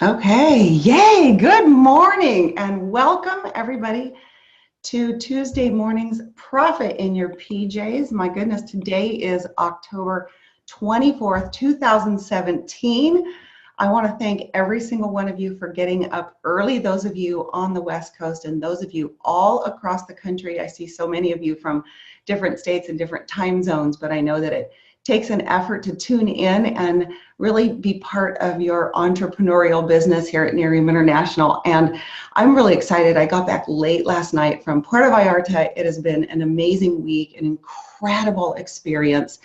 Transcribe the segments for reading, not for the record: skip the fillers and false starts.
Okay, yay, good morning and welcome everybody to Tuesday morning's Profit in Your PJs. My goodness, today is October 24th, 2017. I want to thank every single one of you for getting up early, those of you on the West Coast and those of you all across the country. I see so many of you from different states and different time zones, but I know that it takes an effort to tune in and really be part of your entrepreneurial business here at Nerium International. And I'm really excited. I got back late last night from Puerto Vallarta. It has been an amazing week, an incredible experience.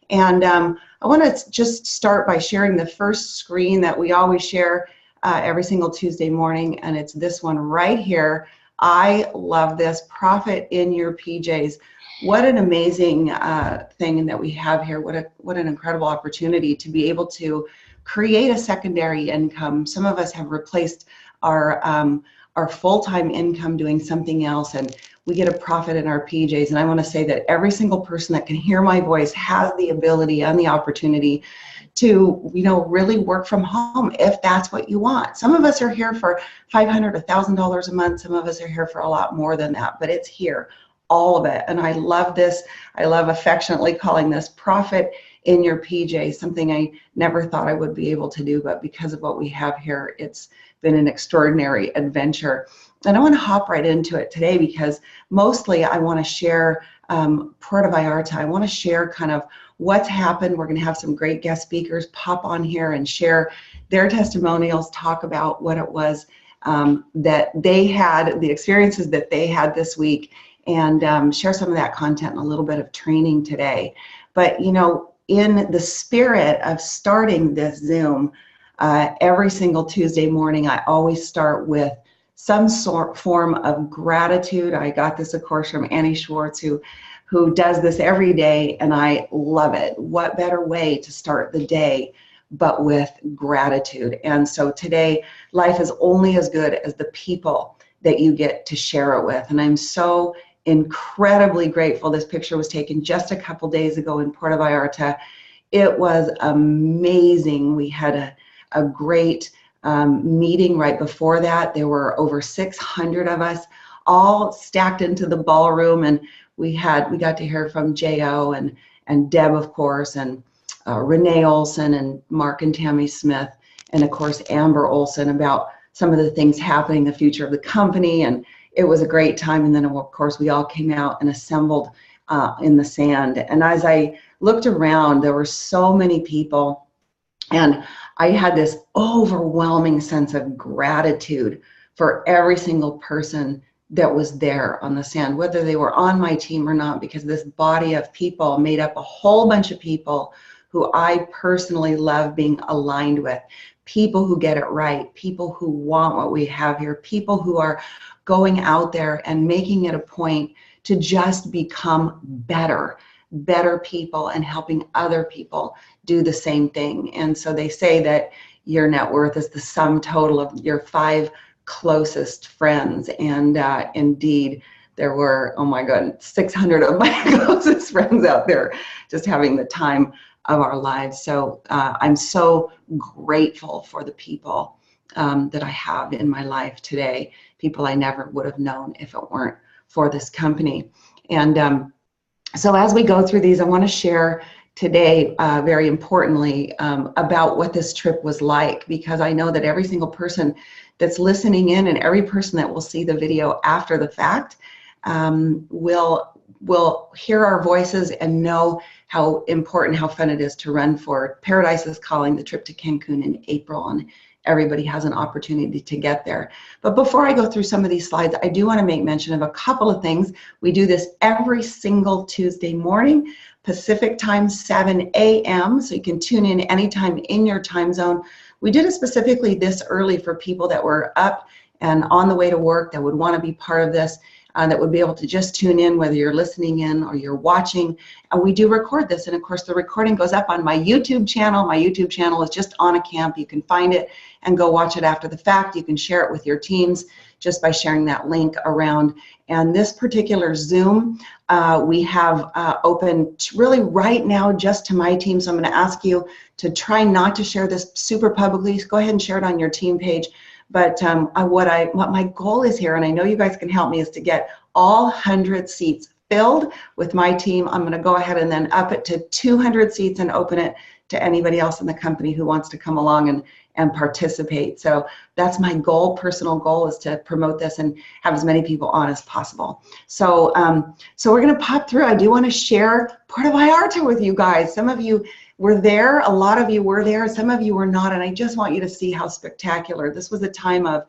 And I want to just start by sharing the first screen that we always share every single Tuesday morning, and it's this one right here. I love this, Profit in Your PJs. What an amazing thing that we have here. What an incredible opportunity to be able to create a secondary income. Some of us have replaced our full-time income doing something else, and we get a profit in our PJs. And I want to say that every single person that can hear my voice has the ability and the opportunity to, really work from home if that's what you want. Some of us are here for $500, $1,000 a month. Some of us are here for a lot more than that, but it's here, all of it. And I love this. I love affectionately calling this Profit in Your PJs, something I never thought I would be able to do, but because of what we have here, it's been an extraordinary adventure. And I want to hop right into it today because mostly I want to share Puerto Vallarta. I want to share kind of what's happened. We're going to have some great guest speakers pop on here and share their testimonials, talk about what it was that they had, the experiences that they had this week, and share some of that content and a little bit of training today. But, in the spirit of starting this Zoom, every single Tuesday morning, I always start with some form of gratitude. I got this, of course, from Annie Schwartz, who does this every day, and I love it. What better way to start the day but with gratitude? And so today, life is only as good as the people that you get to share it with. And I'm so incredibly grateful. This picture was taken just a couple days ago in Puerto Vallarta. It was amazing. We had a great meeting right before that. There were over 600 of us all stacked into the ballroom, and we got to hear from J.O. and Deb, of course, and Renee Olson and Mark and Tammy Smith, and of course Amber Olson about some of the things happening, the future of the company, and it was a great time. And then, of course, we all came out and assembled in the sand. And as I looked around, there were so many people, and I had this overwhelming sense of gratitude for every single person that was there on the sand, whether they were on my team or not, because this body of people made up a whole bunch of people who I personally love being aligned with. People who get it right, people who want what we have here, people who are going out there and making it a point to just become better people and helping other people do the same thing. And so they say that your net worth is the sum total of your 5 closest friends. And indeed, there were, oh my God, 600 of my closest friends out there just having the time of our lives. So I'm so grateful for the people that I have in my life today, people I never would have known if it weren't for this company. And so as we go through these, I want to share today, very importantly, about what this trip was like, because I know that every single person that's listening in and every person that will see the video after the fact will hear our voices and know how important, how fun it is to run for Paradise is Calling, the trip to Cancun in April, and everybody has an opportunity to get there. But before I go through some of these slides, I do want to make mention of a couple of things. We do this every single Tuesday morning, Pacific time, 7 a.m., so you can tune in anytime in your time zone. We did it specifically this early for people that were up and on the way to work that would want to be part of this. That would be able to just tune in, whether you're listening in or you're watching. And we do record this, and of course the recording goes up on my YouTube channel. My YouTube channel is just On a Camp. You can find it and go watch it after the fact. You can share it with your teams just by sharing that link around. And this particular Zoom, We have open really right now just to my team. So I'm going to ask you to try not to share this super publicly. Go ahead and share it on your team page. But what my goal is here, and I know you guys can help me, is to get all 100 seats filled with my team. I'm going to go ahead and then up it to 200 seats and open it to anybody else in the company who wants to come along and participate. So that's my goal, personal goal, is to promote this and have as many people on as possible. So so we're going to pop through. I do want to share Puerto Vallarta with you guys. Some of you were there, a lot of you were there, some of you were not, and I just want you to see how spectacular. This was a time of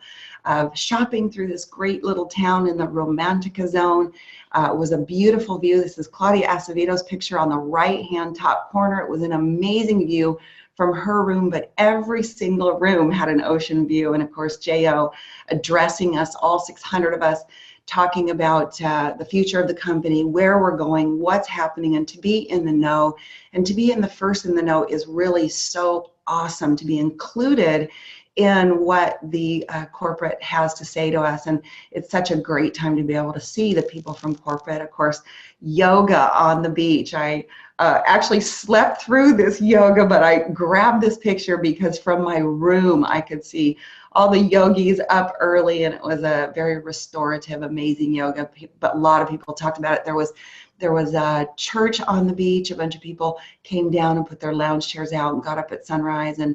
shopping through this great little town in the Romantica zone. It was a beautiful view. This is Claudia Acevedo's picture on the right-hand top corner. It was an amazing view from her room, but every single room had an ocean view. And of course, Jo addressing us, all 600 of us, talking about the future of the company, where we're going, what's happening, and to be in the know. And to be in the first in the know is really so awesome, to be included in what the corporate has to say to us. And it's such a great time to be able to see the people from corporate. Of course, yoga on the beach. I actually slept through this yoga, but I grabbed this picture because from my room I could see all the yogis up early, and it was a very restorative, amazing yoga. But a lot of people talked about it. There was a church on the beach. A bunch of people came down and put their lounge chairs out and got up at sunrise, and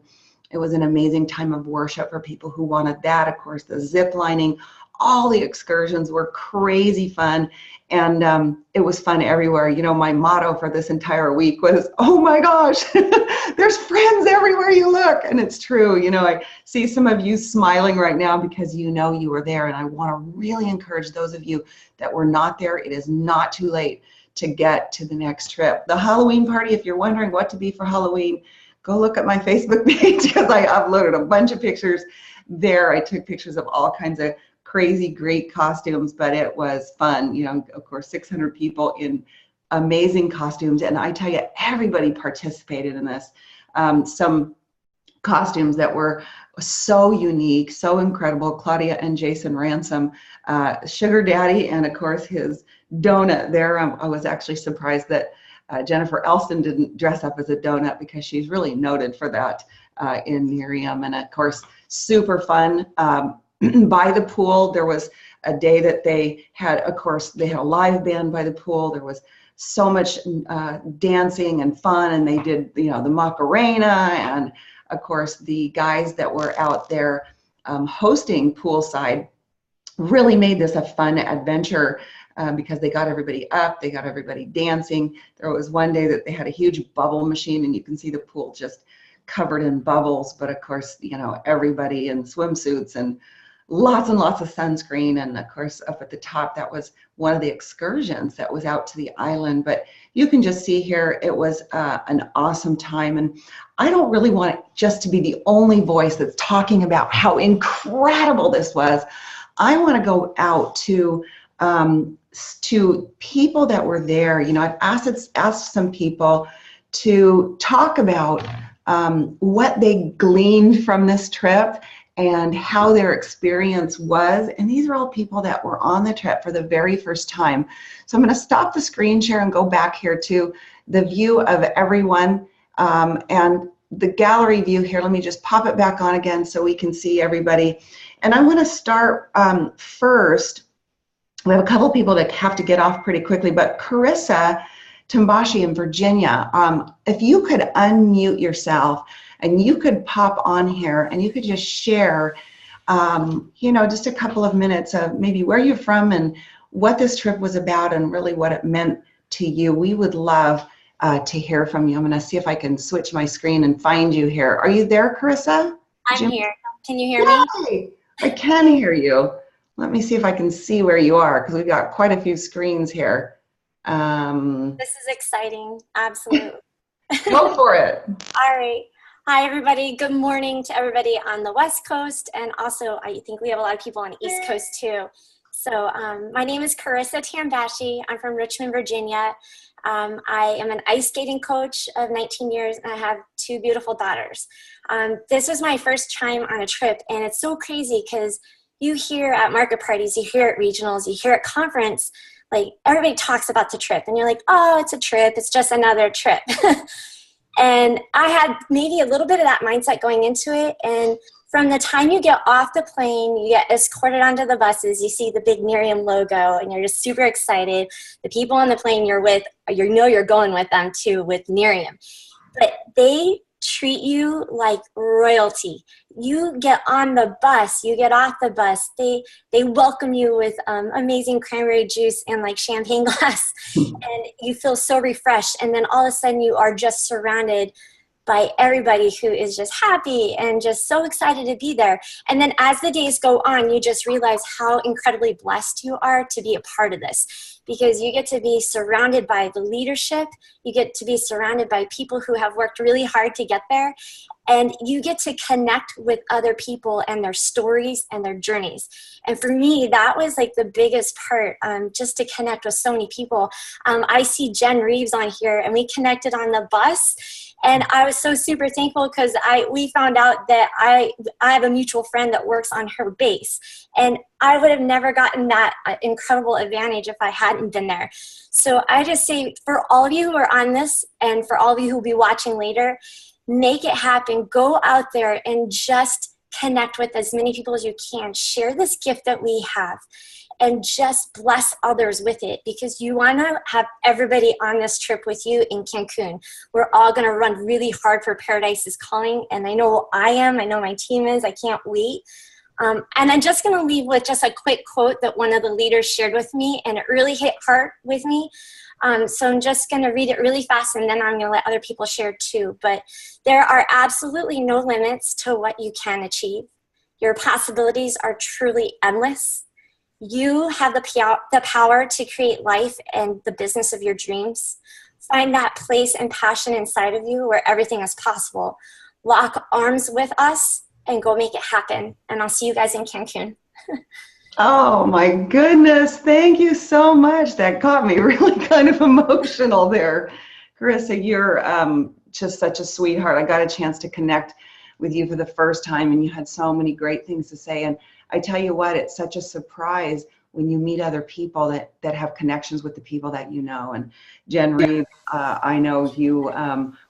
it was an amazing time of worship for people who wanted that. Of course, the zip lining, all the excursions were crazy fun, and it was fun everywhere. You know, my motto for this entire week was, oh my gosh, there's friends everywhere you look. And it's true. You know, I see some of you smiling right now because you know you were there, and I want to really encourage those of you that were not there. It is not too late to get to the next trip. The Halloween party, if you're wondering what to be for Halloween, go look at my Facebook page because I uploaded a bunch of pictures there. I took pictures of all kinds of crazy, great costumes, but it was fun. You know, of course, 600 people in amazing costumes. And I tell you, everybody participated in this. Some costumes that were so unique, so incredible. Claudia and Jason Ransom, Sugar Daddy, and of course his donut there. I was actually surprised that Jennifer Elston didn't dress up as a donut because she's really noted for that in Miriam. And of course, super fun. By the pool, there was a day that they had, of course, they had a live band by the pool. There was so much dancing and fun, and they did, you know, the Macarena, and of course, the guys that were out there hosting poolside really made this a fun adventure. Because they got everybody up, they got everybody dancing. There was one day that they had a huge bubble machine, and you can see the pool just covered in bubbles. But of course, you know, everybody in swimsuits and lots of sunscreen. And of course, up at the top, that was one of the excursions that was out to the island. But you can just see here, it was an awesome time. And I don't really want it just to be the only voice that's talking about how incredible this was. I want to go out to people that were there. You know, I've asked some people to talk about what they gleaned from this trip and how their experience was. And these are all people that were on the trip for the very first time. So I'm going to stop the screen share and go back here to the view of everyone and the gallery view here. Let me just pop it back on again so we can see everybody. And I want to start first. We have a couple people that have to get off pretty quickly, but Carissa Tambashi in Virginia, if you could unmute yourself and you could pop on here and you could just share, you know, just a couple of minutes of maybe where you're from and what this trip was about and really what it meant to you. We would love to hear from you. I'm going to see if I can switch my screen and find you here. Are you there, Carissa? I'm here. Can you hear me? I can hear you. Let me see if I can see where you are, because we've got quite a few screens here. This is exciting. Absolutely. Go for it. All right. Hi, everybody. Good morning to everybody on the West Coast. And also, I think we have a lot of people on the East Coast, too. So my name is Carissa Tambashi. I'm from Richmond, Virginia. I am an ice skating coach of 19 years, and I have 2 beautiful daughters. This was my first time on a trip, and it's so crazy because you hear at market parties, you hear at regionals, you hear at conference, like everybody talks about the trip and you're like, oh, it's a trip. It's just another trip. And I had maybe a little bit of that mindset going into it. And from the time you get off the plane, you get escorted onto the buses, you see the big Nerium logo, and you're just super excited. The people on the plane you're with, you're going with them too, with Nerium. But they treat you like royalty. You get on the bus, you get off the bus, they welcome you with amazing cranberry juice and like champagne glass, and you feel so refreshed. And then all of a sudden you are just surrounded by everybody who is just happy and just so excited to be there. And then as the days go on, you just realize how incredibly blessed you are to be a part of this, because you get to be surrounded by the leadership. You get to be surrounded by people who have worked really hard to get there. And you get to connect with other people and their stories and their journeys. And for me, that was like the biggest part, just to connect with so many people. I see Jen Reeves on here, and we connected on the bus. And I was so super thankful because we found out that I have a mutual friend that works on her base. And I would have never gotten that incredible advantage if I hadn't been there. So I just say, for all of you who are on this, and for all of you who will be watching later, make it happen. Go out there and just connect with as many people as you can. Share this gift that we have and just bless others with it, because you want to have everybody on this trip with you in Cancun. We're all going to run really hard for Paradise is Calling, and I know I am. I know my team is. I can't wait. And I'm just going to leave with just a quick quote that one of the leaders shared with me, and it really hit heart with me. So I'm just going to read it really fast, and then I'm going to let other people share too. But there are absolutely no limits to what you can achieve. Your possibilities are truly endless. You have the power to create life and the business of your dreams. Find that place and passion inside of you where everything is possible. Lock arms with us and go make it happen. And I'll see you guys in Cancun. Oh my goodness. Thank you so much. That got me really kind of emotional there. Carissa, you're just such a sweetheart. I got a chance to connect with you for the first time, and you had so many great things to say. And I tell you what, it's such a surprise when you meet other people that have connections with the people that you know. And Jen Reeves, I know you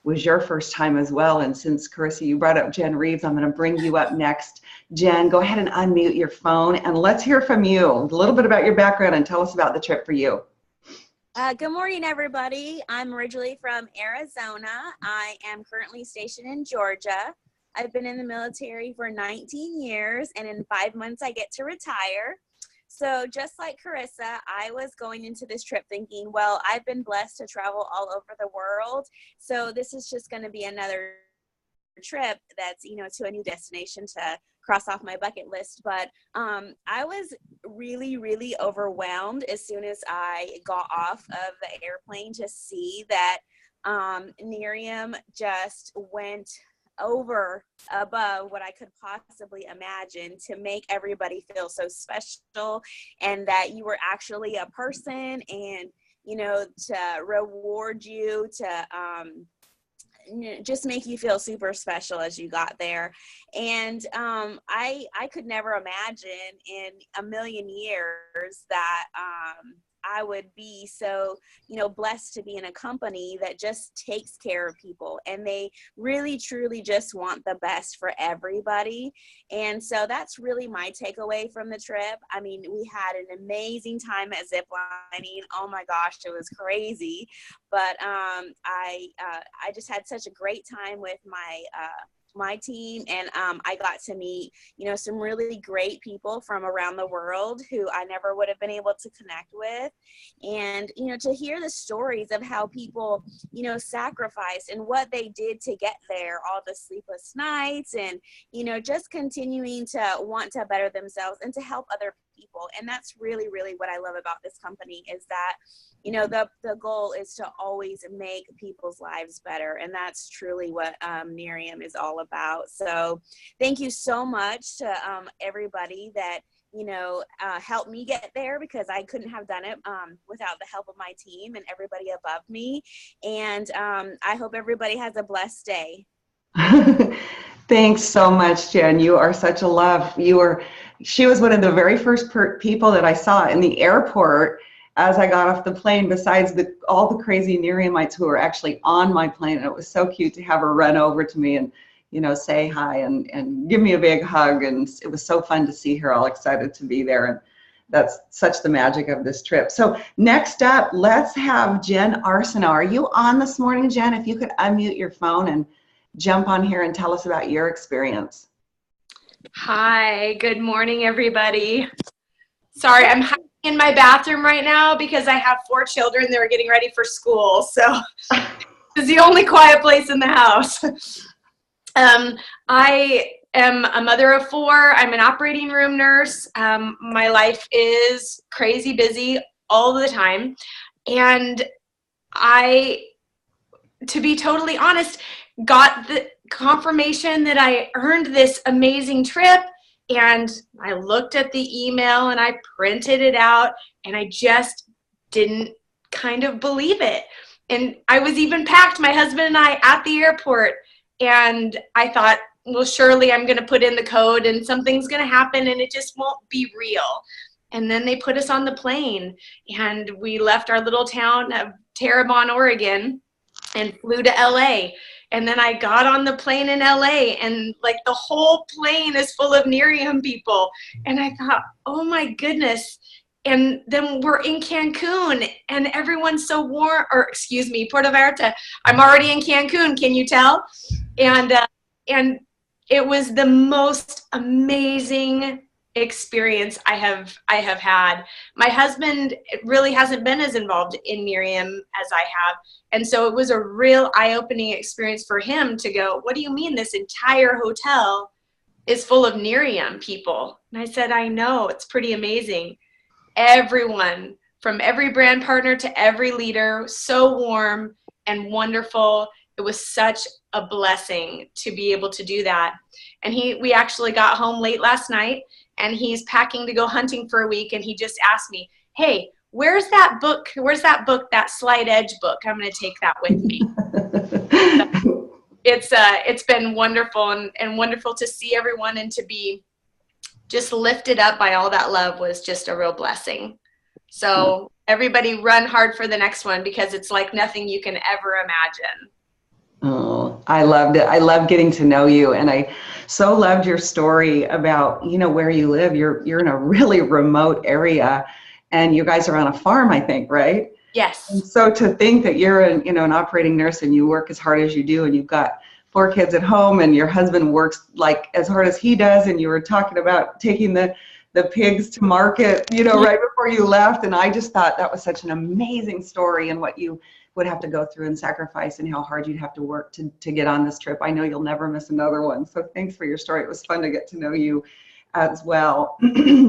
was your first time as well. And since Carissa, you brought up Jen Reeves, I'm going to bring you up next. Jen, go ahead and unmute your phone and let's hear from you. A little bit about your background and tell us about the trip for you. Good morning, everybody. I'm originally from Arizona. I am currently stationed in Georgia. I've been in the military for 19 years, and in 5 months I get to retire. So just like Carissa, I was going into this trip thinking, well, I've been blessed to travel all over the world, so this is just going to be another trip that's, to a new destination to cross off my bucket list. But I was really, really overwhelmed as soon as I got off of the airplane to see that Nerium just went over above what I could possibly imagine to make everybody feel so special, and that you were actually a person, and to reward you, to just make you feel super special as you got there. And I could never imagine in a million years that I would be so, blessed to be in a company that just takes care of people, and they really, truly just want the best for everybody. And so that's really my takeaway from the trip. I mean, we had an amazing time at ziplining. Oh my gosh, it was crazy. But I just had such a great time with my team, and I got to meet some really great people from around the world who I never would have been able to connect with. And to hear the stories of how people sacrificed and what they did to get there, all the sleepless nights, and just continuing to want to better themselves and to help other people. And that's really, really what I love about this company, is that the goal is to always make people's lives better. And that's truly what Nerium is all about. So thank you so much to everybody that, helped me get there, because I couldn't have done it without the help of my team and everybody above me. And I hope everybody has a blessed day. Thanks so much, Jen. You are such a love. She was one of the very first people that I saw in the airport. as I got off the plane, besides all the crazy Neriamites who were actually on my plane. And it was so cute to have her run over to me and, say hi and give me a big hug. And it was so fun to see her all excited to be there. And that's such the magic of this trip. So next up, let's have Jen Arsenault. Are you on this morning, Jen? If you could unmute your phone and jump on here and tell us about your experience. Hi, good morning, everybody. Sorry, I'm hiding in my bathroom right now because I have 4 children that are getting ready for school. So it's the only quiet place in the house. I am a mother of 4. I'm an operating room nurse. My life is crazy busy all the time. And to be totally honest, got the confirmation that I earned this amazing trip. And I looked at the email and I printed it out and I just didn't kind of believe it. And I was even packed, my husband and I, at the airport. And I thought, well, surely I'm going to put in the code and something's going to happen and it just won't be real. And then they put us on the plane and we left our little town of Terrebonne, Oregon and flew to LA. And then I got on the plane in LA and like the whole plane is full of Neriam people. And I thought, oh my goodness. And then we're in Cancun and everyone's so warm, or excuse me, Puerto Vallarta. I'm already in Cancun, can you tell? And it was the most amazing experience I have had. My husband really hasn't been as involved in Neriam as I have. And so it was a real eye-opening experience for him to go, what do you mean this entire hotel is full of Neriam people? And I said, I know, it's pretty amazing. Everyone, from every brand partner to every leader, so warm and wonderful. It was such a blessing to be able to do that. And we actually got home late last night and he's packing to go hunting for a week. And he just asked me, hey, where's that book? That Slight Edge book? I'm going to take that with me. It's been wonderful and wonderful to see everyone and to be just lifted up by all that love was just a real blessing. So everybody run hard for the next one because it's like nothing you can ever imagine. Oh, I loved it. I love getting to know you. And I so loved your story about, where you live. You're in a really remote area and you guys are on a farm, I think, right? Yes. And so to think that you're an operating nurse and you work as hard as you do and you've got 4 kids at home and your husband works like as hard as he does and you were talking about taking the pigs to market, right before you left. And I just thought that was such an amazing story and what you would have to go through and sacrifice and how hard you'd have to work to get on this trip. I know you'll never miss another one. So thanks for your story. It was fun to get to know you as well.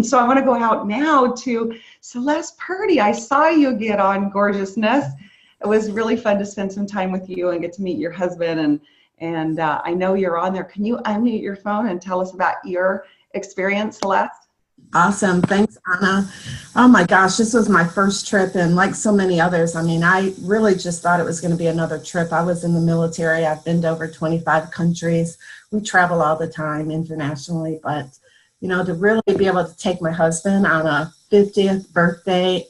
So I want to go out now to Celeste Purdy. I saw you get on Gorgeousness. It was really fun to spend some time with you and get to meet your husband. And I know you're on there. Can you unmute your phone and tell us about your experience, Celeste? Awesome. Thanks, Anna. Oh my gosh, this was my first trip. And like so many others, I really just thought it was going to be another trip. I was in the military. I've been to over 25 countries. We travel all the time internationally. But, to really be able to take my husband on a 50th birthday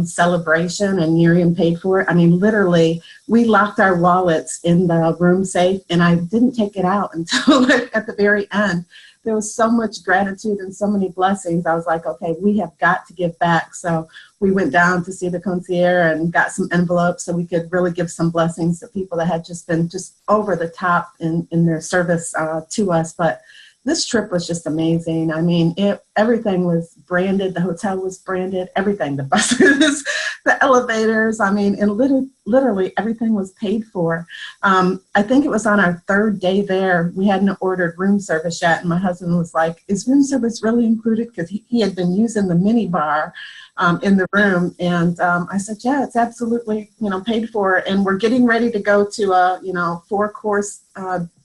celebration and Neriam paid for it. Literally, we locked our wallets in the room safe and I didn't take it out until at the very end. There was so much gratitude and so many blessings. I was like, okay, we have got to give back. So we went down to see the concierge and got some envelopes so we could really give some blessings to people that had just been just over the top in their service to us. But this trip was just amazing. Everything was branded. The hotel was branded, everything, the buses, the elevators. And literally everything was paid for. I think it was on our 3rd day there. We hadn't ordered room service yet. And my husband was like, is room service really included? Because he had been using the mini bar in the room. And I said, yeah, it's absolutely, paid for. And we're getting ready to go to a, 4-course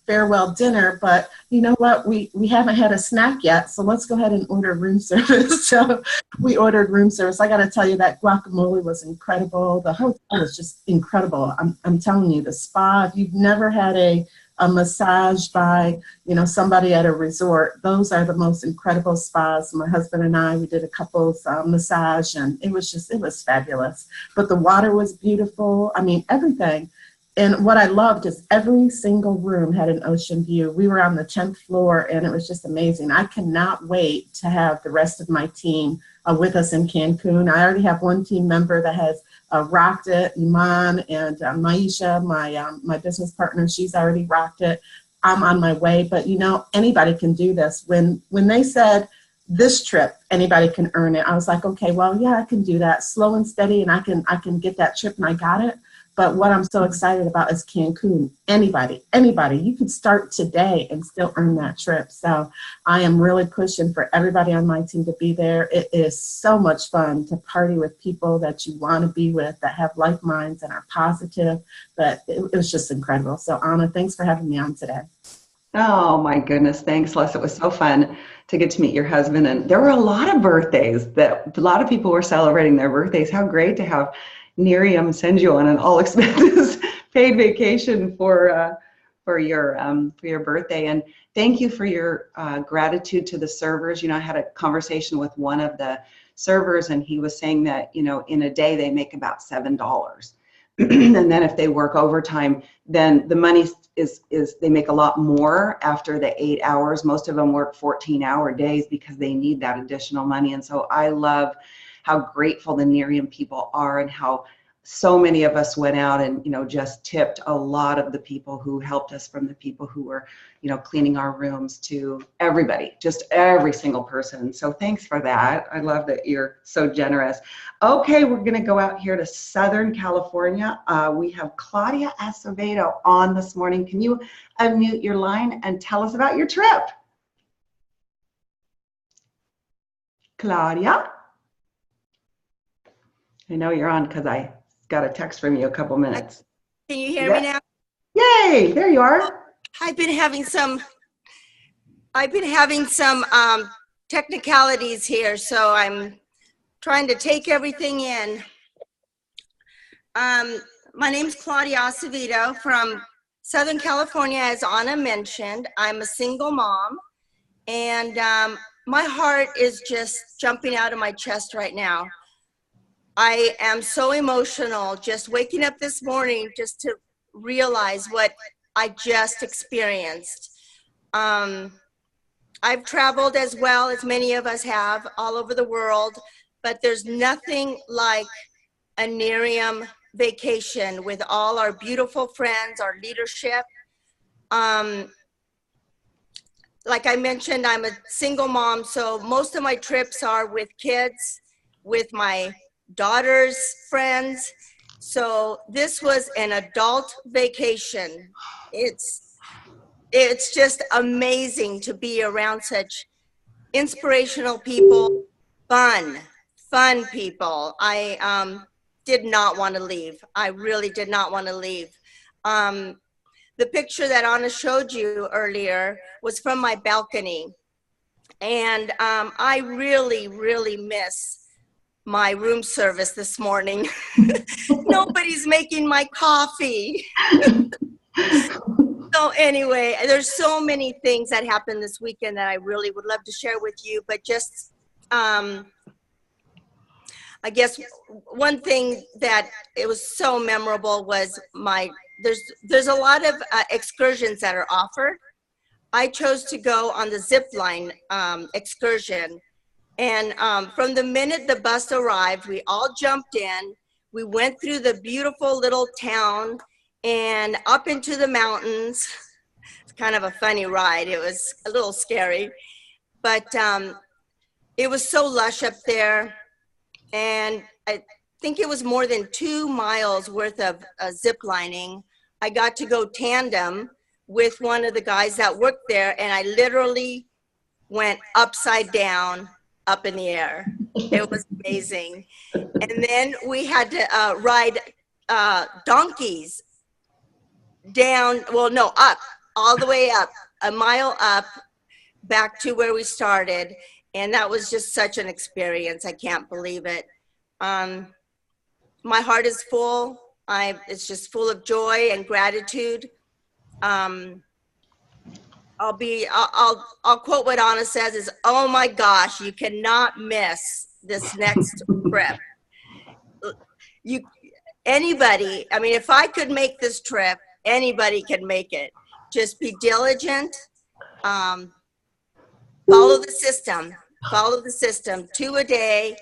farewell dinner, but you know what, we haven't had a snack yet, so let's go ahead and order room service. So we ordered room service. I got to tell you, that guacamole was incredible. The hotel was just incredible. I'm telling you, the spa, if you've never had a a massage by, somebody at a resort. Those are the most incredible spas. My husband and I, we did a couples massage, and it was fabulous. But the water was beautiful. I mean, everything. And what I loved is every single room had an ocean view. We were on the 10th floor, and it was just amazing. I cannot wait to have the rest of my team with us in Cancun. I already have one team member that has rocked it, Iman, and Maisha, my business partner, she's already rocked it. I'm on my way, but anybody can do this. When they said this trip, anybody can earn it, I was like, okay, well, yeah, I can do that, slow and steady, and I can get that trip, and I got it. But what I'm so excited about is Cancun. Anybody, you could start today and still earn that trip. So I am really pushing for everybody on my team to be there. It is so much fun to party with people that you want to be with, that have like minds and are positive. But it was just incredible. So Anna, thanks for having me on today. Oh my goodness, thanks, Les. It was so fun to get to meet your husband. And there were a lot of birthdays that a lot of people were celebrating their birthdays. How great to have Nerium send you on an all expenses paid vacation for your birthday. And thank you for your gratitude to the servers. I had a conversation with one of the servers, and he was saying that, in a day they make about $7. And then if they work overtime, then the money is they make a lot more after the 8 hours. Most of them work 14-hour days because they need that additional money. And so I love how grateful the Nerium people are, and how so many of us went out and, just tipped a lot of the people who helped us, from the people who were, cleaning our rooms to everybody, just every single person. So thanks for that. I love that you're so generous. Okay, we're going to go out here to Southern California. We have Claudia Acevedo on this morning. Can you unmute your line and tell us about your trip? Claudia? I know you're on because I got a text from you a couple minutes. Can you hear me now? Yay, there you are. I've been having some technicalities here, so I'm trying to take everything in. My name's Claudia Acevedo from Southern California, as Anna mentioned. I'm a single mom, and my heart is just jumping out of my chest right now. I am so emotional just waking up this morning just to realize what I just experienced. I've traveled as well as many of us have all over the world, but there's nothing like a Nerium vacation with all our beautiful friends, our leadership. Like I mentioned, I'm a single mom, so most of my trips are with kids, with my daughter's friends. So this was an adult vacation. It's just amazing to be around such inspirational people, fun people. I did not want to leave. I really did not want to leave. The picture that Anna showed you earlier was from my balcony. And I really, really miss my room service this morning. Nobody's making my coffee. So anyway, there's so many things that happened this weekend that I really would love to share with you, but just I guess one thing that it was so memorable was there's a lot of excursions that are offered. I chose to go on the zip line excursion. And from the minute the bus arrived, we all jumped in. We went through the beautiful little town and up into the mountains. It's kind of a funny ride. It was a little scary, but it was so lush up there. And I think it was more than 2 miles worth of zip lining. I got to go tandem with one of the guys that worked there, and I literally went upside down up in the air. It was amazing. And then we had to ride donkeys down, up, all the way up, a mile up, back to where we started. And that was just such an experience. I can't believe it. My heart is full. It's just full of joy and gratitude. I'll quote what Anna says is, oh my gosh, you cannot miss this next trip. Anybody, I mean, if I could make this trip, anybody can make it. Just be diligent, follow the system, 2 a day,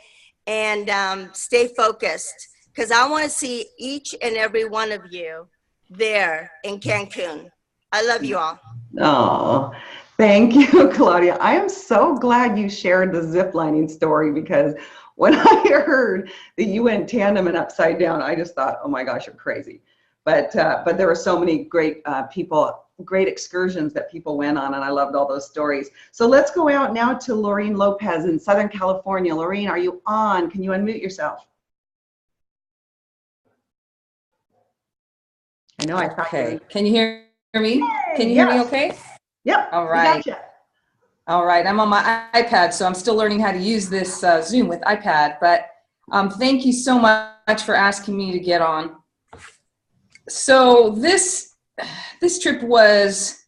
and stay focused. Because I want to see each and every one of you there in Cancun. I love you all. Oh, thank you, Claudia. I am so glad you shared the zip lining story, because when I heard that you went tandem and upside down, I just thought, oh my gosh, you're crazy. But there were so many great great excursions that people went on, and I loved all those stories. So let's go out now to Laureen Lopez in Southern California. Laureen, are you on? Can you unmute yourself? I know I thought. Okay, can you hear me? Can you hear me okay? Yep. All right. We gotcha. All right, I'm on my iPad, so I'm still learning how to use this Zoom with iPad, but thank you so much for asking me to get on. So this trip was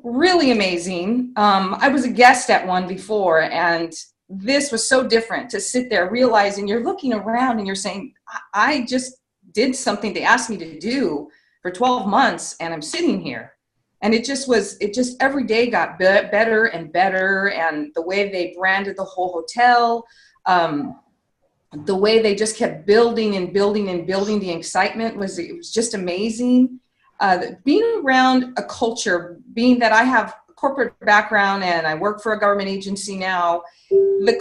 really amazing. I was a guest at one before, and this was so different to sit there realizing you're looking around and you're saying, I just did something they asked me to do for 12 months and I'm sitting here. And it just every day got better and better. And the way they branded the whole hotel, the way they just kept building and building and building, the excitement was just amazing. Being around a culture, being that I have a corporate background and I work for a government agency now,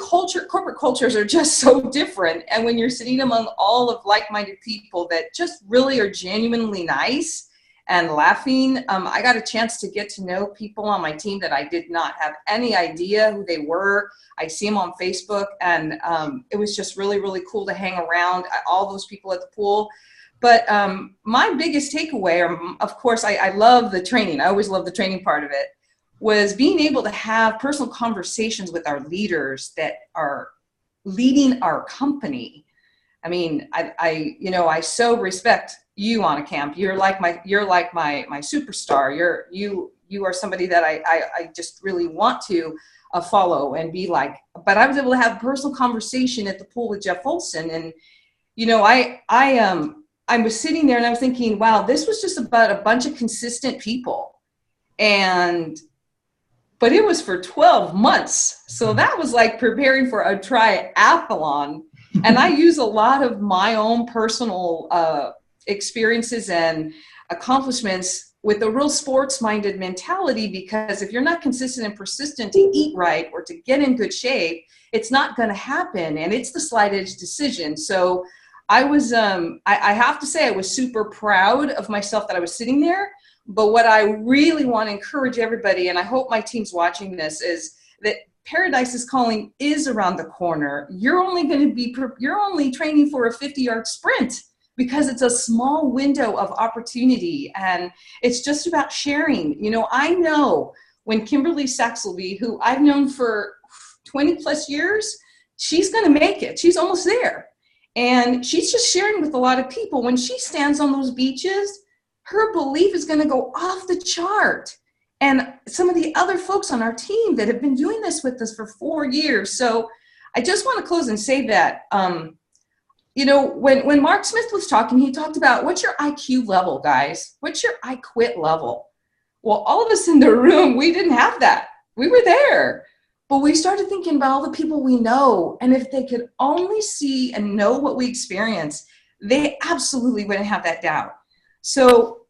corporate cultures are just so different. And when you're sitting among all of like-minded people that just really are genuinely nice and laughing, I got a chance to get to know people on my team that I did not have any idea who they were. I see them on Facebook, and it was just really, really cool to hang around all those people at the pool. But my biggest takeaway, of course, I love the training. I always love the training part of it, was being able to have personal conversations with our leaders that are leading our company. I mean, I so respect you, Anna Camp. You're like my superstar. You are somebody that I just really want to follow and be like. But I was able to have a personal conversation at the pool with Jeff Olson, and I was sitting there and I was thinking, wow, this was just about a bunch of consistent people, but it was for 12 months. So that was like preparing for a triathlon. And I use a lot of my own personal experiences and accomplishments with a real sports-minded mentality, because if you're not consistent and persistent to eat right or to get in good shape, it's not going to happen. And it's the slight edge decision. So I was, I have to say, I was super proud of myself that I was sitting there. But what I really want to encourage everybody, and I hope my team's watching this, is that Paradise is Calling is around the corner. You're only training for a 50-yard sprint, because it's a small window of opportunity, and it's just about sharing. I know when Kimberly Saxelby, who I've known for 20 plus years, she's going to make it. She's almost there. And she's just sharing with a lot of people. When she stands on those beaches, her belief is going to go off the chart. And some of the other folks on our team that have been doing this with us for 4 years. So I just want to close and say that, when Mark Smith was talking, he talked about, what's your IQ level, guys? What's your I quit level? Well, all of us in the room, we didn't have that. We were there. But we started thinking about all the people we know. And if they could only see and know what we experience, they absolutely wouldn't have that doubt. So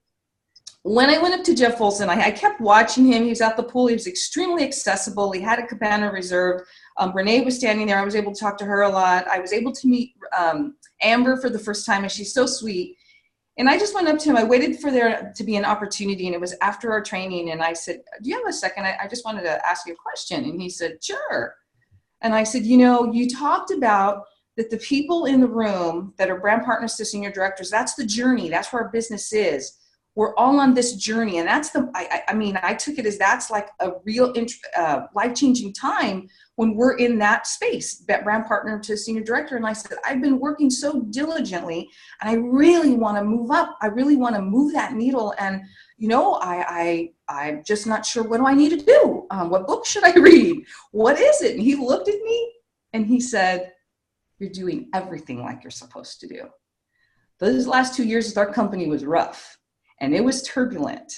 when I went up to Jeff Olson, I kept watching him. He was at the pool. He was extremely accessible. He had a cabana reserved. Renee was standing there. I was able to talk to her a lot. I was able to meet Amber for the first time, and she's so sweet. And I just went up to him. I waited for there to be an opportunity, and it was after our training. And I said, do you have a second? I just wanted to ask you a question. And he said, sure. And I said, you talked about that the people in the room that are brand partners to senior directors, that's the journey. That's where our business is. We're all on this journey. And that's I took it as that's like a real life-changing time when we're in that space, that brand partner to senior director. And I said, I've been working so diligently, and I really want to move up. I really want to move that needle. And, I'm just not sure, what do I need to do? What book should I read? What is it? And he looked at me and he said, you're doing everything like you're supposed to do. Those last 2 years with our company was rough and it was turbulent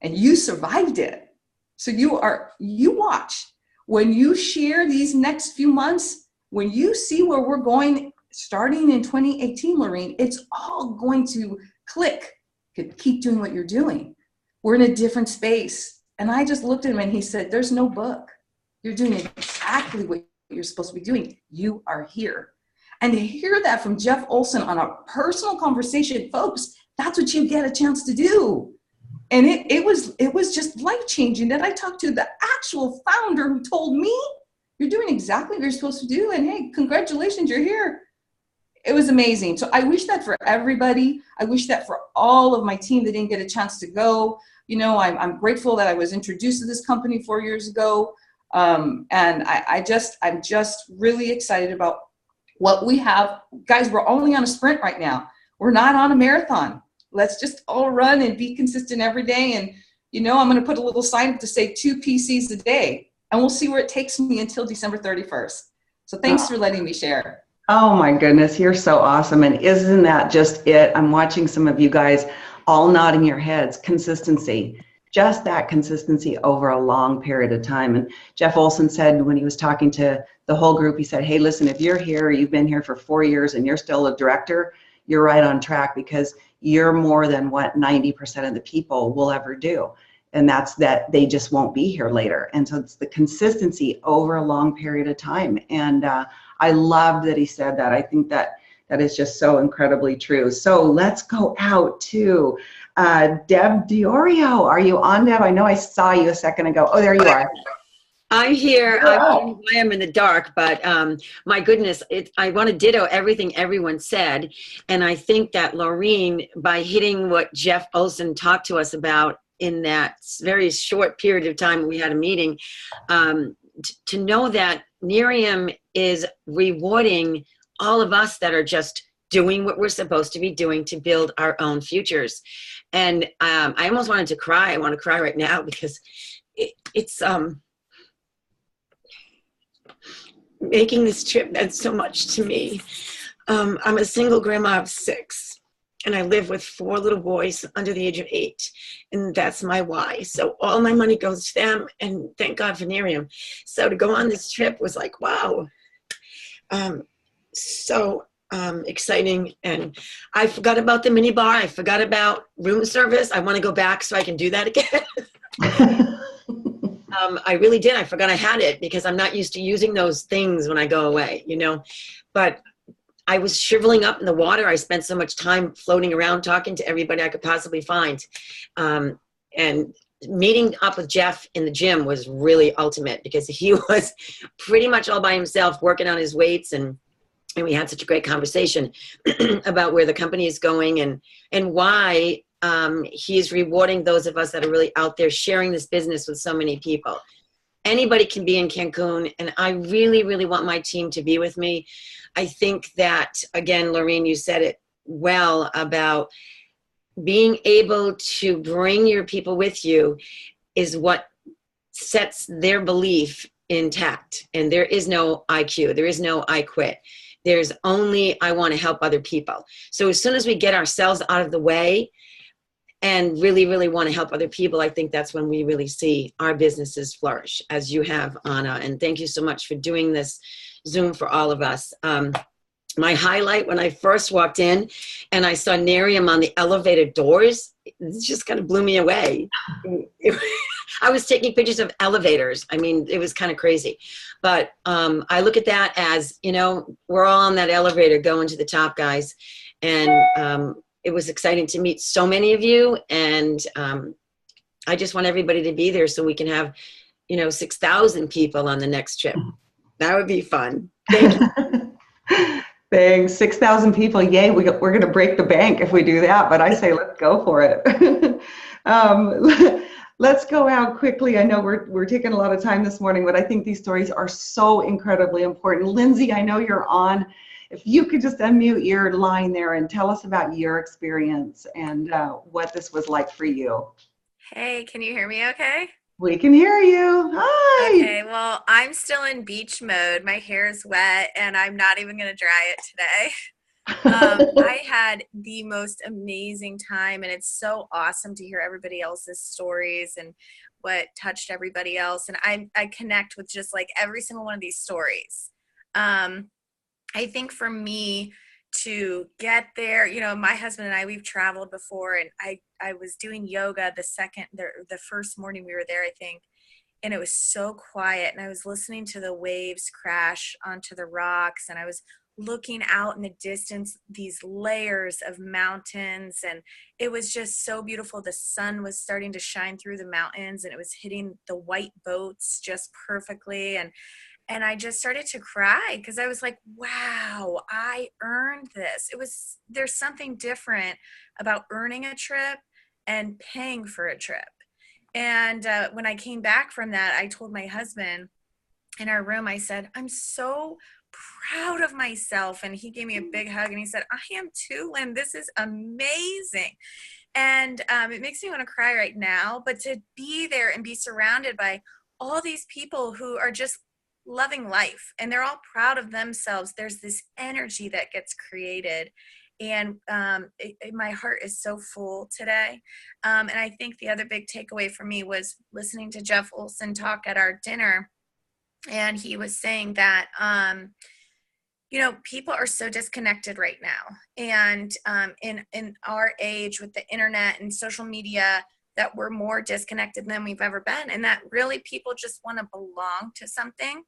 and you survived it. So you watch. When you share these next few months, when you see where we're going starting in 2018, Lorraine, it's all going to click. Keep doing what you're doing. We're in a different space. And I just looked at him and he said, there's no book. You're doing exactly what you're supposed to be doing. You are here. And to hear that from Jeff Olson on a personal conversation, folks, that's what you get a chance to do. And it was just life-changing that I talked to the actual founder who told me, you're doing exactly what you're supposed to do. And hey, congratulations, you're here. It was amazing. So I wish that for everybody. I wish that for all of my team that didn't get a chance to go. I'm grateful that I was introduced to this company 4 years ago. And I'm just really excited about what we have. Guys, we're only on a sprint right now. We're not on a marathon. Let's just all run and be consistent every day. And, I'm going to put a little sign up to say 2 PCs a day. And we'll see where it takes me until December 31st. So thanks for letting me share. Oh my goodness, you're so awesome. And isn't that just it? I'm watching some of you guys all nodding your heads. Consistency, just that consistency over a long period of time. And Jeff Olson said when he was talking to the whole group, he said, hey, listen, if you're here, you've been here for 4 years and you're still a director, you're right on track because you're more than what 90% of the people will ever do. And that's that they just won't be here later. And so it's the consistency over a long period of time. And I love that he said that. I think that is just so incredibly true. So let's go out to Deb Diorio. Are you on, Deb? I know I saw you a second ago. Oh, there you are. I'm here. I am in the dark, but my goodness, I want to ditto everything everyone said. And I think that Laureen, by hitting what Jeff Olson talked to us about in that very short period of time we had a meeting, to know that Miriam is rewarding all of us that are just doing what we're supposed to be doing to build our own futures. And I almost wanted to cry. I want to cry right now because it's making this trip meant so much to me. I'm a single grandma of 6. And I live with 4 little boys under the age of 8. And that's my why. So all my money goes to them. And thank God for Miriam. So to go on this trip was like, wow. So exciting. And I forgot about the mini bar. I forgot about room service. I want to go back so I can do that again. I really did. I forgot I had it because I'm not used to using those things when I go away, But I was shriveling up in the water. I spent so much time floating around talking to everybody I could possibly find. And meeting up with Jeff in the gym was really ultimate because he was pretty much all by himself working on his weights. And we had such a great conversation about where the company is going and why he's rewarding those of us that are really out there sharing this business with so many people. Anybody can be in Cancun, and I really, really want my team to be with me. I think that, again, Laureen, you said it well about being able to bring your people with you is what sets their belief intact. And there is no IQ. There is no I quit. There's only I want to help other people. So as soon as we get ourselves out of the way and really, really want to help other people, I think that's when we really see our businesses flourish, as you have, Anna. And thank you so much for doing this Zoom for all of us. My highlight when I first walked in and I saw Miriam on the elevator doors, it just kind of blew me away. I was taking pictures of elevators. I mean, it was kind of crazy. But I look at that as, we're all on that elevator going to the top, guys. And it was exciting to meet so many of you. And I just want everybody to be there so we can have, 6,000 people on the next trip. That would be fun. Thank you. Thanks. 6,000 people. Yay. We're going to break the bank if we do that. But I say, let's go for it. Let's go out quickly. I know we're taking a lot of time this morning, but I think these stories are so incredibly important. Lindsay, I know you're on. if you could just unmute your line there and tell us about your experience and what this was like for you. Hey, can you hear me okay? We can hear you. Hi. Okay, well, I'm still in beach mode. My hair is wet and I'm not even going to dry it today. I had the most amazing time, and it's so awesome to hear everybody else's stories and what touched everybody else. And I connect with just like every single one of these stories. I think for me to get there, you know, my husband and I, we've traveled before, and I was doing yoga the first morning we were there, I think, and it was so quiet, and I was listening to the waves crash onto the rocks, and I was looking out in the distance, these layers of mountains, and it was just so beautiful. The sun was starting to shine through the mountains, and it was hitting the white boats just perfectly, and I just started to cry because I was like, wow, I earned this. There's something different about earning a trip and paying for a trip. And when I came back from that, I told my husband in our room, I said, I'm so proud of myself. And he gave me a big hug and he said, I am too, Lynn. This is amazing. And it makes me want to cry right now, but to be there and be surrounded by all these people who are just loving life and they're all proud of themselves. There's this energy that gets created. And my heart is so full today. And I think the other big takeaway for me was listening to Jeff Olson talk at our dinner. And he was saying that, you know, people are so disconnected right now. And in our age with the internet and social media, that we're more disconnected than we've ever been. And that really people just want to belong to something.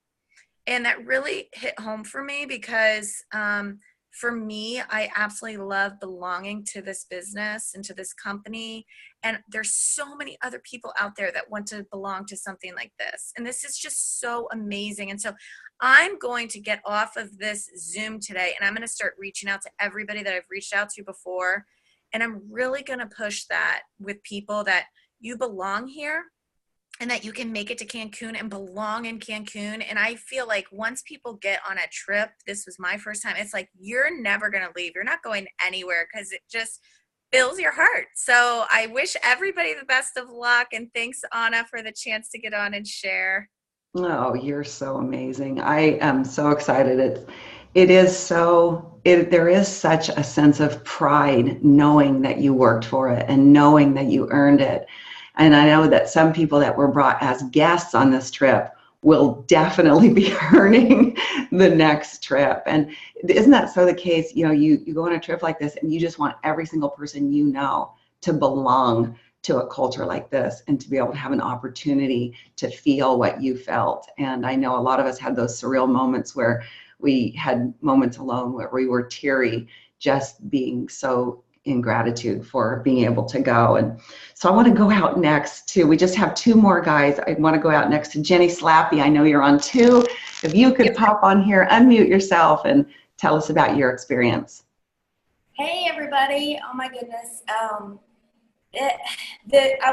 And that really hit home for me because for me, I absolutely love belonging to this business and to this company. And there's so many other people out there that want to belong to something like this. And this is just so amazing. And so I'm going to get off of this Zoom today and I'm going to start reaching out to everybody that I've reached out to before. And I'm really going to push that with people that you belong here and that you can make it to Cancun and belong in Cancun. And I feel like once people get on a trip, this was my first time, it's like, you're never going to leave. You're not going anywhere because it just fills your heart. So I wish everybody the best of luck. And thanks, Anna, for the chance to get on and share. Oh, you're so amazing. I am so excited. There is such a sense of pride knowing that you worked for it and knowing that you earned it. And I know that some people that were brought as guests on this trip will definitely be earning the next trip. And isn't that so the case? You know, you go on a trip like this and you just want every single person you know to belong to a culture like this and to be able to have an opportunity to feel what you felt. And I know a lot of us had those surreal moments where we had moments alone where we were teary, just being so in gratitude for being able to go. And so I want to go out next to, we just have two more guys. I want to go out next to Jenny Slappy. I know you're on too. If you could pop on here, unmute yourself and tell us about your experience. Hey everybody, oh my goodness. I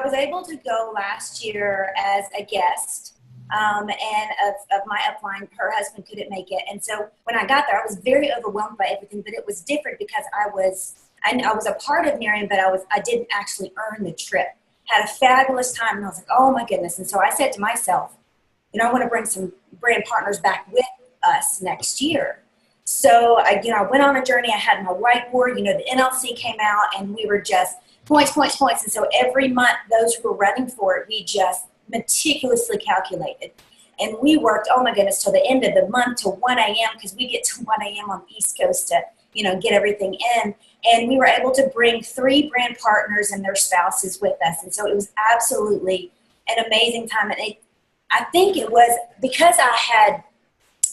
was able to go last year as a guest and of my upline, her husband couldn't make it. And so when I got there, I was very overwhelmed by everything, but it was different because I was a part of Miriam, but I didn't actually earn the trip. Had a fabulous time, and I was like, oh my goodness. And so I said to myself, you know, I want to bring some brand partners back with us next year. So I went on a journey. I had my whiteboard, the NLC came out, and we were just points. And so every month, those who were running for it, we just meticulously calculated. And we worked, oh my goodness, till the end of the month till 1 a.m. because we get to 1 a.m. on the East Coast to, get everything in. And we were able to bring 3 brand partners and their spouses with us. And so it was absolutely an amazing time. And I think it was because I had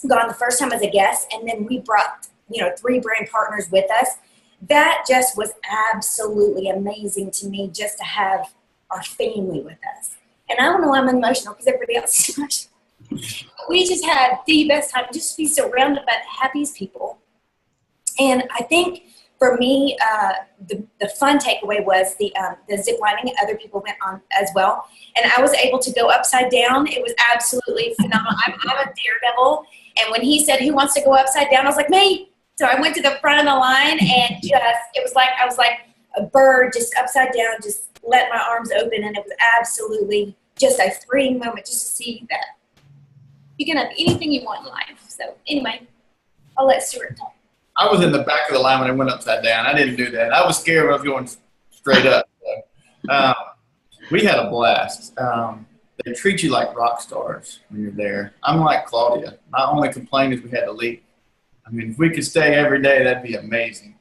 gone the first time as a guest, and then we brought, 3 brand partners with us. That just was absolutely amazing to me, just to have our family with us. And I don't know why I'm emotional because everybody else is emotional. We just had the best time, just to be surrounded by the happiest people. And I think for me, the fun takeaway was the zip lining, and other people went on as well. And I was able to go upside down. It was absolutely phenomenal. I'm a daredevil. And when he said, who wants to go upside down? I was like, me. So I went to the front of the line and it was like, I was like a bird just upside down, just let my arms open. And it was absolutely just a freeing moment just to see that you can have anything you want in life. So anyway, I'll let Stuart talk. I was in the back of the line when it went upside down. I didn't do that. I was scared when I was going straight up. So, we had a blast. They treat you like rock stars when you're there. I'm like Claudia. My only complaint is we had to leave. I mean, if we could stay every day, that'd be amazing.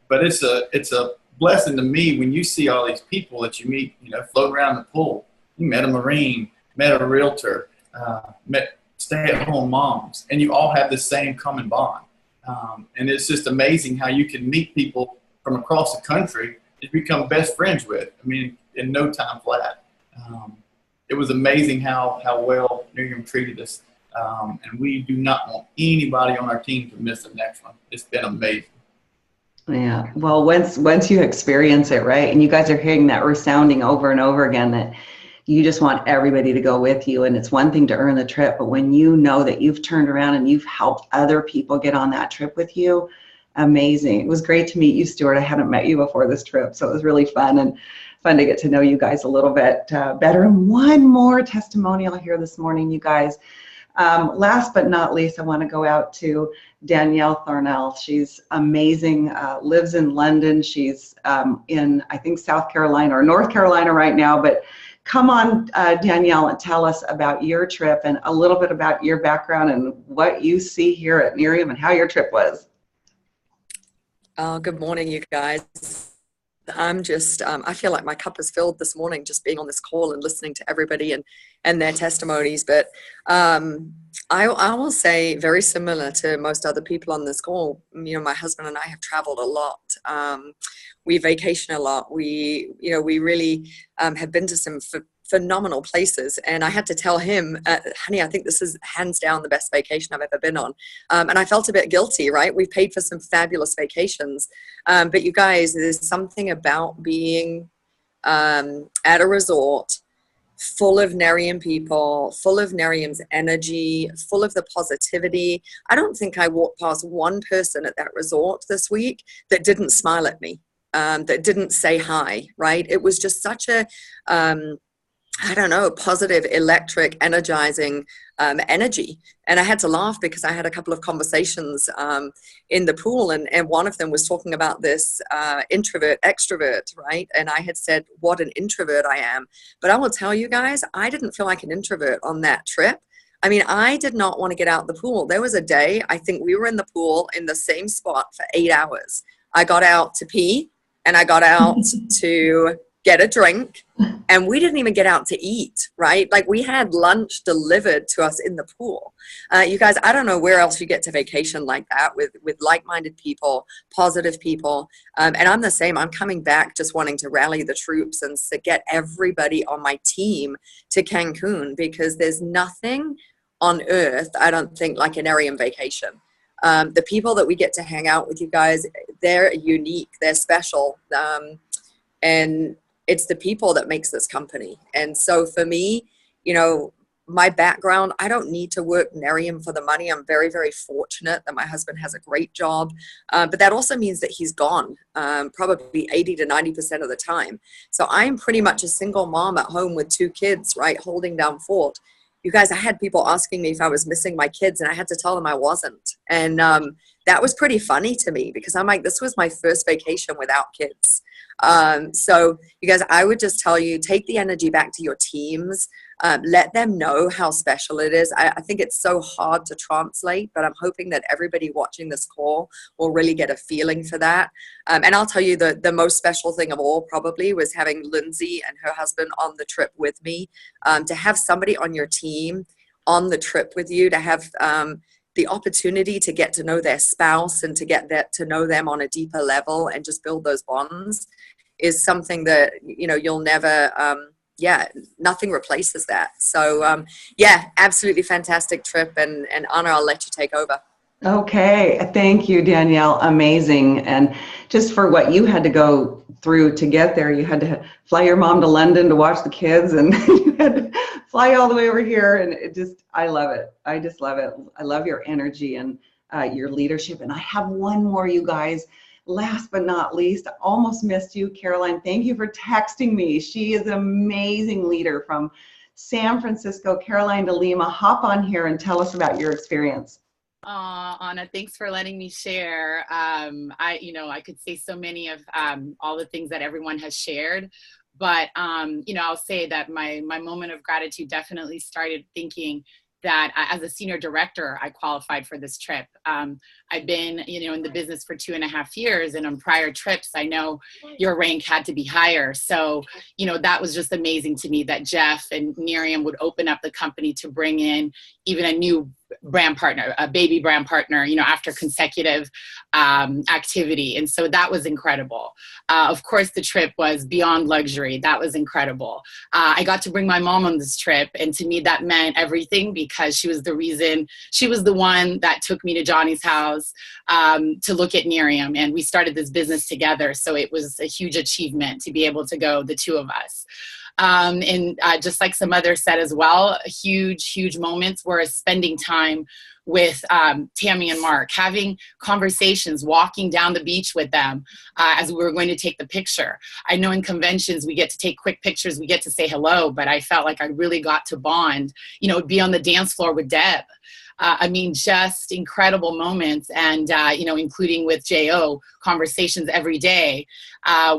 But it's a blessing to me when you see all these people that you meet, floating around the pool. You met a Marine, met a realtor, met stay-at-home moms, and you all have the same common bond. And it's just amazing how you can meet people from across the country and become best friends with. I mean, in no time flat. It was amazing how well Miriam treated us. And we do not want anybody on our team to miss the next one. It's been amazing. Yeah. Well, once you experience it, right, and you guys are hearing that resounding over and over again that you just want everybody to go with you. And it's one thing to earn the trip, but when you know that you've turned around and you've helped other people get on that trip with you, amazing. It was great to meet you, Stuart. I hadn't met you before this trip, so it was really fun to get to know you guys a little bit better. And one more testimonial here this morning, you guys. Last but not least, I want to go out to Danielle Thornell. She's amazing, lives in London. She's in, I think, South Carolina or North Carolina right now, but come on, Danielle, and tell us about your trip and a little bit about your background and what you see here at Miriam and how your trip was. Good morning, you guys. I'm just, I feel like my cup is filled this morning just being on this call and listening to everybody and their testimonies. But I will say, very similar to most other people on this call, my husband and I have traveled a lot. We vacation a lot. We really have been to some phenomenal places. And I had to tell him, honey, I think this is hands down the best vacation I've ever been on. And I felt a bit guilty, right? We've paid for some fabulous vacations. But you guys, there's something about being at a resort full of Nerium people, full of Nerium's energy, full of the positivity. I don't think I walked past one person at that resort this week that didn't smile at me, that didn't say hi, right? It was just such a, positive, electric, energizing energy. And I had to laugh because I had a couple of conversations in the pool, and one of them was talking about this introvert, extrovert, right? And I had said, what an introvert I am. But I will tell you guys, I didn't feel like an introvert on that trip. I mean, I did not want to get out of the pool. There was a day, I think we were in the pool in the same spot for 8 hours. I got out to pee and I got out to get a drink, and we didn't even get out to eat, right? Like, we had lunch delivered to us in the pool. You guys, I don't know where else you get to vacation like that with like-minded people, positive people. And I'm the same. I'm coming back just wanting to rally the troops and to get everybody on my team to Cancun, because there's nothing on earth, I don't think, like an Nerium vacation. The people that we get to hang out with, you guys, they're unique, they're special. And it's the people that makes this company. And so for me, my background, I don't need to work Nerium for the money. I'm very, very fortunate that my husband has a great job. But that also means that he's gone probably 80 to 90% of the time. So I'm pretty much a single mom at home with 2 kids, right, holding down fort. You guys, I had people asking me if I was missing my kids, and I had to tell them I wasn't. And that was pretty funny to me, because I'm like, this was my first vacation without kids. So you guys, I would just tell you, take the energy back to your teams. Let them know how special it is. I think it's so hard to translate, but I'm hoping that everybody watching this call will really get a feeling for that. And I'll tell you, the most special thing of all probably was having Lindsay and her husband on the trip with me. To have somebody on your team on the trip with you, to have the opportunity to get to know their spouse and to get to know them on a deeper level and just build those bonds is something that, you'll never, nothing replaces that. So, absolutely fantastic trip. And Anna, I'll let you take over. Okay. Thank you, Danielle. Amazing. And just for what you had to go through to get there, you had to fly your mom to London to watch the kids, and you had to fly all the way over here. And I love it. I just love it. I love your energy. And your leadership. And I have one more, you guys. Last but not least, I almost missed you, Caroline. Thank you for texting me. She is an amazing leader from San Francisco. Caroline de Lima, hop on here and tell us about your experience. Anna, thanks for letting me share. I could say so many of all the things that everyone has shared, but I'll say that my moment of gratitude definitely started thinking that as a senior director, I qualified for this trip. I've been, in the business for 2.5 years, and on prior trips, I know your rank had to be higher. So, that was just amazing to me that Jeff and Miriam would open up the company to bring in even a new brand partner, a baby brand partner, after consecutive activity. And so that was incredible. Of course, the trip was beyond luxury. That was incredible. I got to bring my mom on this trip. And to me, that meant everything, because she was the one that took me to Johnny's house to look at Miriam. And we started this business together. So it was a huge achievement to be able to go, the two of us. Just like some others said as well, huge moments were spending time with Tammy and Mark, having conversations, walking down the beach with them as we were going to take the picture. I know in conventions we get to take quick pictures, we get to say hello, but I felt like I really got to bond, be on the dance floor with Deb. Just incredible moments, and, including with J.O., conversations every day,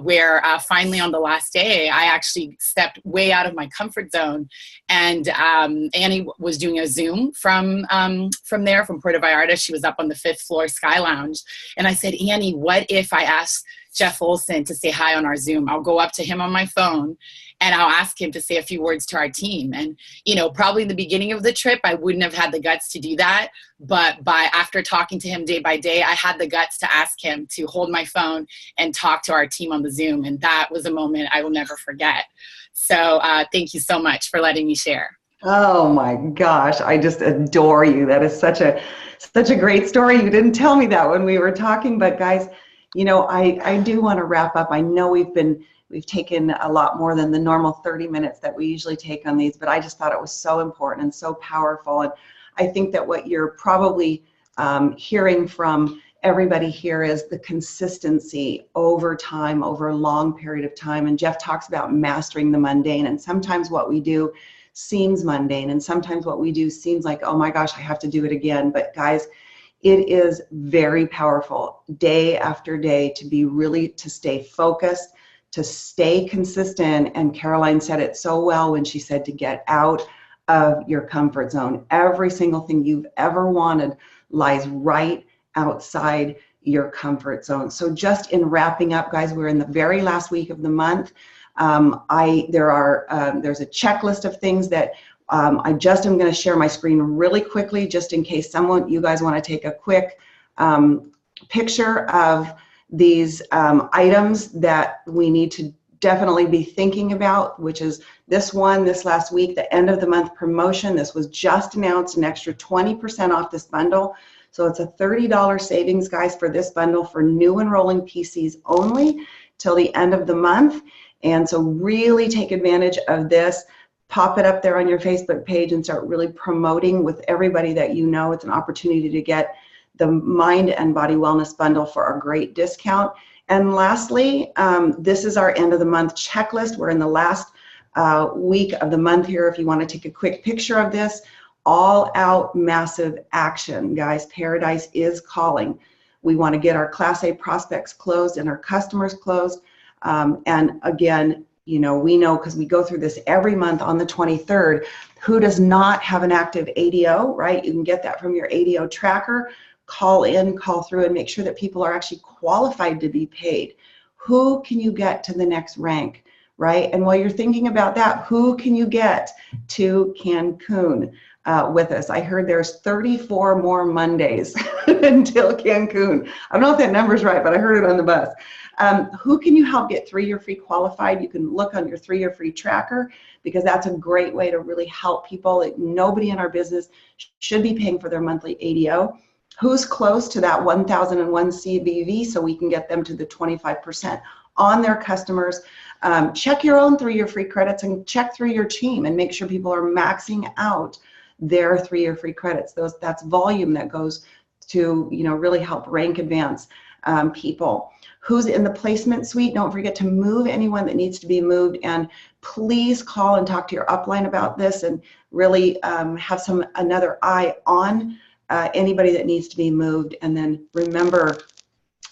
where finally on the last day, I actually stepped way out of my comfort zone, and Annie was doing a Zoom from there, from Puerto Vallarta. She was up on the 5th floor Sky Lounge, and I said, Annie, what if I asked Jeff Olson to say hi on our Zoom? I'll go up to him on my phone and I'll ask him to say a few words to our team. And, probably in the beginning of the trip, I wouldn't have had the guts to do that. But after talking to him day by day, I had the guts to ask him to hold my phone and talk to our team on the Zoom. And that was a moment I will never forget. So thank you so much for letting me share. Oh my gosh, I just adore you. That is such a great story. You didn't tell me that when we were talking, but guys, I do want to wrap up. I know we've taken a lot more than the normal 30 minutes that we usually take on these, but I just thought it was so important and so powerful. And I think that what you're probably hearing from everybody here is the consistency over time, over a long period of time. And Jeff talks about mastering the mundane. And sometimes what we do seems mundane, and sometimes what we do seems like, oh my gosh, I have to do it again. But guys, it is very powerful day after day to stay focused, to stay consistent. And Caroline said it so well when she said to get out of your comfort zone. Every single thing you've ever wanted lies right outside your comfort zone. So just in wrapping up, guys, we're in the very last week of the month. There's a checklist of things that I just am going to share my screen really quickly, just in case you guys want to take a quick picture of these items that we need to definitely be thinking about, which is this last week, the end of the month promotion. This was just announced, an extra 20% off this bundle. So it's a $30 savings, guys, for this bundle for new enrolling PCs only till the end of the month. And so really take advantage of this. Pop it up there on your Facebook page and start really promoting with everybody that you know. It's an opportunity to get the Mind and Body Wellness Bundle for a great discount. And lastly, this is our end of the month checklist. We're in the last week of the month here. If you want to take a quick picture of this, all out massive action, guys. Paradise is calling. We want to get our Class A prospects closed and our customers closed. And again, we know, because we go through this every month on the 23rd, who does not have an active ADO, right? You can get that from your ADO tracker. Call in, call through, and make sure that people are actually qualified to be paid. Who can you get to the next rank, right? And while you're thinking about that, who can you get to Cancun with us? I heard there's 34 more Mondays until Cancun. I don't know if that number's right, but I heard it on the bus. Who can you help get 3-year free qualified? You can look on your 3-year free tracker, because that's a great way to really help people. Nobody in our business should be paying for their monthly ADO. Who's close to that 1001 CBV so we can get them to the 25% on their customers? Check your own 3-year free credits and check through your team and make sure people are maxing out their 3-year free credits. That's volume that goes to, really help rank advance people. Who's in the placement suite? Don't forget to move anyone that needs to be moved, and please call and talk to your upline about this, and really have another eye on anybody that needs to be moved. And then remember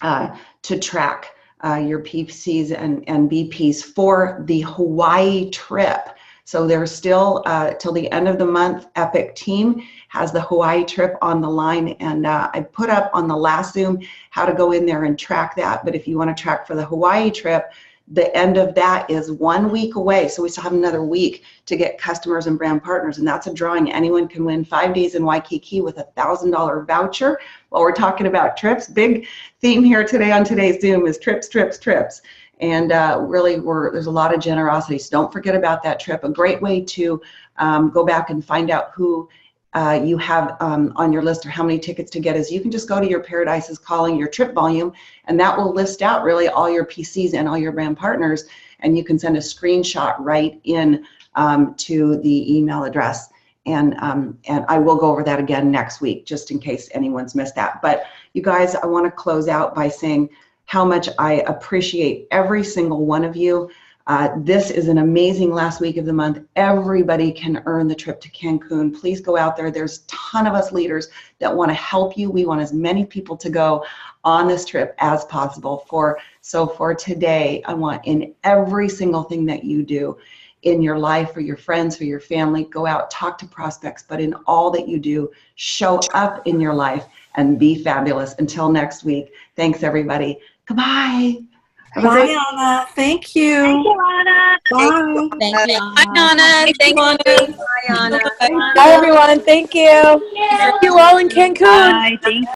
to track your PCs and BPs for the Hawaii trip. So there's still till the end of the month. Epic Team has the Hawaii trip on the line, and I put up on the last Zoom how to go in there and track that. But if you want to track for the Hawaii trip, the end of that is 1 week away. So we still have another week to get customers and brand partners, and that's a drawing. Anyone can win 5 days in Waikiki with a $1,000 voucher. While we're talking about trips, big theme here today on today's Zoom is trips, trips, trips. And really, there's a lot of generosity, so don't forget about that trip. A great way to go back and find out who you have on your list or how many tickets to get is you can just go to your Paradises Calling, your trip volume, and that will list out really all your PCs and all your brand partners, and you can send a screenshot right in to the email address. And I will go over that again next week, just in case anyone's missed that. But you guys, I want to close out by saying how much I appreciate every single one of you. This is an amazing last week of the month. Everybody can earn the trip to Cancun. Please go out there. There's a ton of us leaders that want to help you. We want as many people to go on this trip as possible. So for today, I want in every single thing that you do in your life, for your friends, for your family, go out, talk to prospects, but in all that you do, show up in your life and be fabulous. Until next week, thanks everybody. Goodbye. Bye, Anna. Thank you. Thank you, Anna. Bye. Thank you, Anna. Thank you. Bye, Anna. Bye, everyone. Thank you. See you all in Cancun. Bye. Thank you.